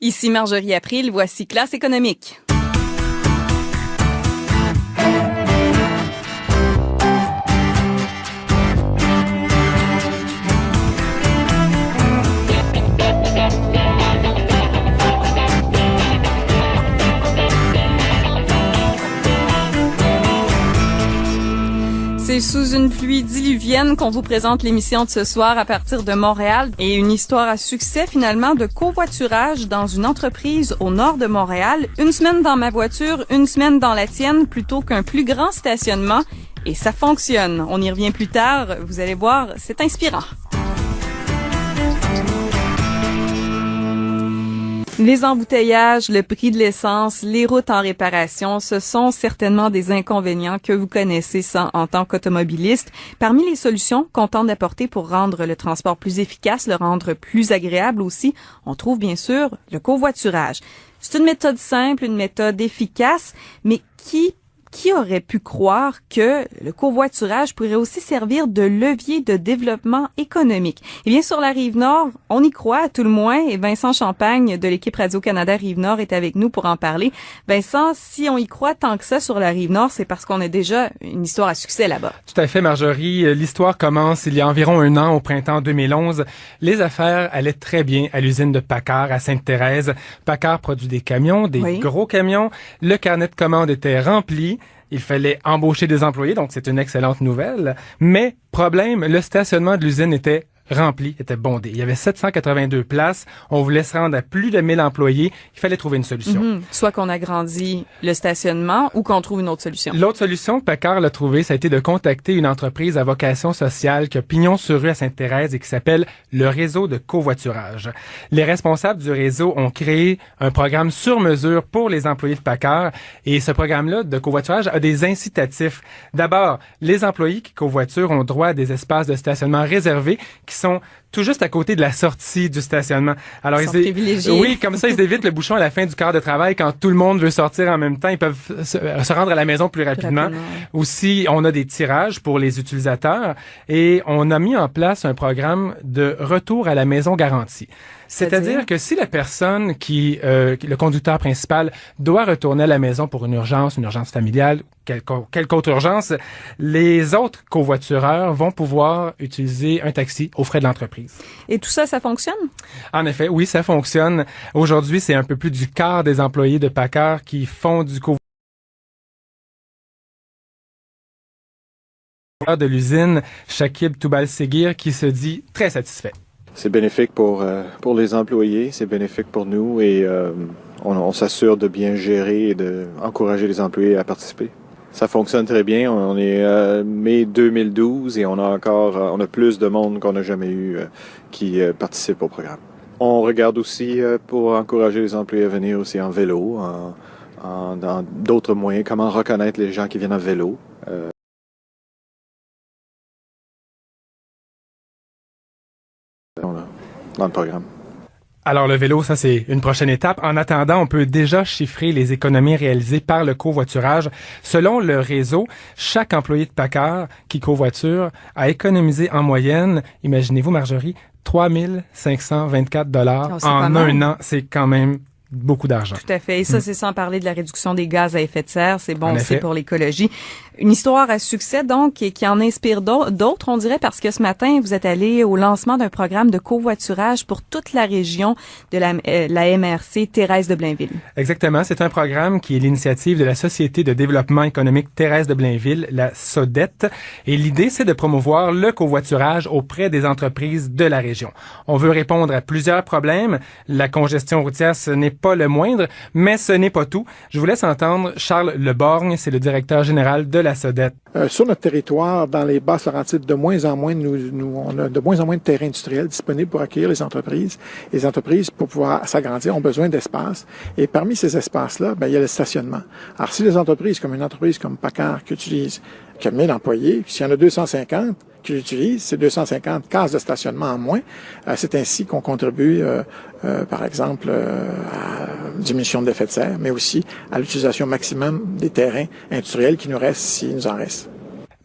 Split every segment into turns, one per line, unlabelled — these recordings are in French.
Ici Marjorie April, voici Classe économique. C'est sous une pluie diluvienne qu'on vous présente l'émission de ce soir à partir de Montréal et une histoire à succès finalement de covoiturage dans une entreprise au nord de Montréal. Une semaine dans ma voiture, une semaine dans la tienne plutôt qu'un plus grand stationnement et ça fonctionne. On y revient plus tard, vous allez voir, c'est inspirant. Les embouteillages, le prix de l'essence, les routes en réparation, ce sont certainement des inconvénients que vous connaissez en tant qu'automobiliste. Parmi les solutions qu'on tente d'apporter pour rendre le transport plus efficace, le rendre plus agréable aussi, on trouve bien sûr le covoiturage. C'est une méthode simple, une méthode efficace, mais qui aurait pu croire que le covoiturage pourrait aussi servir de levier de développement économique? Eh bien, sur la Rive-Nord, on y croit à tout le moins et Vincent Champagne de l'équipe Radio-Canada Rive-Nord est avec nous pour en parler. Vincent, si on y croit tant que ça sur la Rive-Nord, c'est parce qu'on a déjà une histoire à succès là-bas.
Tout à fait, Marjorie. L'histoire commence il y a environ un an, au printemps 2011. Les affaires allaient très bien à l'usine de Paccar à Sainte-Thérèse. Paccar produit des camions, des gros camions. Le carnet de commandes était rempli. Il fallait embaucher des employés, donc c'est une excellente nouvelle. Mais, problème, le stationnement de l'usine était rempli, était bondé. Il y avait 782 places. On voulait se rendre à plus de 1000 employés. Il fallait trouver une solution.
Soit qu'on agrandit le stationnement ou qu'on trouve une autre solution.
L'autre solution que Paccar l'a trouvée, ça a été de contacter une entreprise à vocation sociale qui a pignon sur rue à Sainte-Thérèse et qui s'appelle le réseau de covoiturage. Les responsables du réseau ont créé un programme sur mesure pour les employés de Paccar et ce programme-là de covoiturage a des incitatifs. D'abord, les employés qui covoiturent ont droit à des espaces de stationnement réservés qui sont tout juste à côté de la sortie du stationnement. Alors,
ils sont privilégiés.
Oui, comme ça, ils évitent le bouchon à la fin du quart de travail quand tout le monde veut sortir en même temps. Ils peuvent se rendre à la maison plus rapidement. Aussi, on a des tirages pour les utilisateurs et on a mis en place un programme de retour à la maison garantie. C'est-à-dire que si la personne le conducteur principal doit retourner à la maison pour une urgence familiale, quelque autre urgence, les autres covoitureurs vont pouvoir utiliser un taxi aux frais de l'entreprise.
Et tout ça, ça fonctionne?
En effet, oui, ça fonctionne. Aujourd'hui, c'est un peu plus du quart des employés de Paccar qui font du covoiturage de l'usine, Shakib Toubal-Seguir, qui se dit très satisfait.
C'est bénéfique pour les employés, c'est bénéfique pour nous et on s'assure de bien gérer et d'encourager les employés à participer. Ça fonctionne très bien. On est mai 2012 et on a plus de monde qu'on n'a jamais eu qui participe au programme. On regarde aussi pour encourager les employés à venir aussi en vélo, dans d'autres moyens, comment reconnaître les gens qui viennent en vélo. Dans le programme.
Alors, le vélo, ça, c'est une prochaine étape. En attendant, on peut déjà chiffrer les économies réalisées par le covoiturage. Selon le réseau, chaque employé de Paccar qui covoiture a économisé en moyenne, imaginez-vous, Marjorie, 3 524 $ en un an. C'est quand même beaucoup d'argent.
Tout à fait. Et ça, c'est sans parler de la réduction des gaz à effet de serre. C'est bon aussi pour l'écologie. Une histoire à succès, donc, et qui en inspire d'autres, on dirait, parce que ce matin, vous êtes allé au lancement d'un programme de covoiturage pour toute la région de la MRC Thérèse de Blainville.
Exactement. C'est un programme qui est l'initiative de la Société de développement économique Thérèse de Blainville, la SODET. Et l'idée, c'est de promouvoir le covoiturage auprès des entreprises de la région. On veut répondre à plusieurs problèmes. La congestion routière, ce n'est pas le moindre, mais ce n'est pas tout. Je vous laisse entendre Charles Leborgne, c'est le directeur général de la SODET.
Sur notre territoire, dans les Basses-Laurentides, de moins en moins, on a de moins en moins de terrains industriels disponibles pour accueillir les entreprises. Les entreprises, pour pouvoir s'agrandir, ont besoin d'espace. Et parmi ces espaces-là, il y a le stationnement. Alors, si les entreprises, comme une entreprise comme Paccar, qui a 1000 employés, s'il y en a 250 qui l'utilisent, c'est 250 cases de stationnement en moins. C'est ainsi qu'on contribue, par exemple, à la diminution de l'effet de serre, mais aussi à l'utilisation maximum des terrains industriels qui nous restent, s'il nous en reste.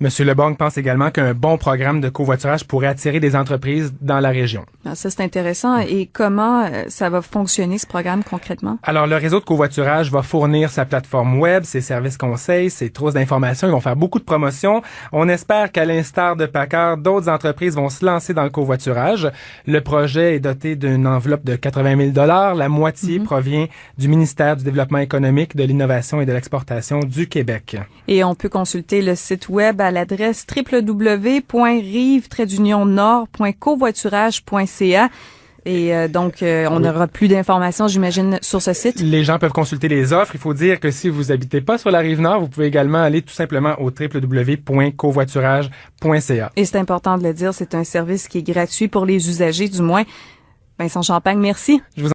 Monsieur Lebong pense également qu'un bon programme de covoiturage pourrait attirer des entreprises dans la région.
Ah, ça, c'est intéressant. Et comment ça va fonctionner, ce programme, concrètement?
Alors, le réseau de covoiturage va fournir sa plateforme web, ses services conseils, ses trousses d'informations. Ils vont faire beaucoup de promotions. On espère qu'à l'instar de Packard, d'autres entreprises vont se lancer dans le covoiturage. Le projet est doté d'une enveloppe de 80 000 $. La moitié provient du ministère du Développement économique, de l'innovation et de l'exportation du Québec.
Et on peut consulter le site web à l'adresse www.rive-nord.covoiturage.ca. Et donc, on aura plus d'informations, j'imagine, sur ce site.
Les gens peuvent consulter les offres. Il faut dire que si vous habitez pas sur la Rive-Nord, vous pouvez également aller tout simplement au www.covoiturage.ca.
Et c'est important de le dire, c'est un service qui est gratuit pour les usagers, du moins. Vincent Champagne, merci.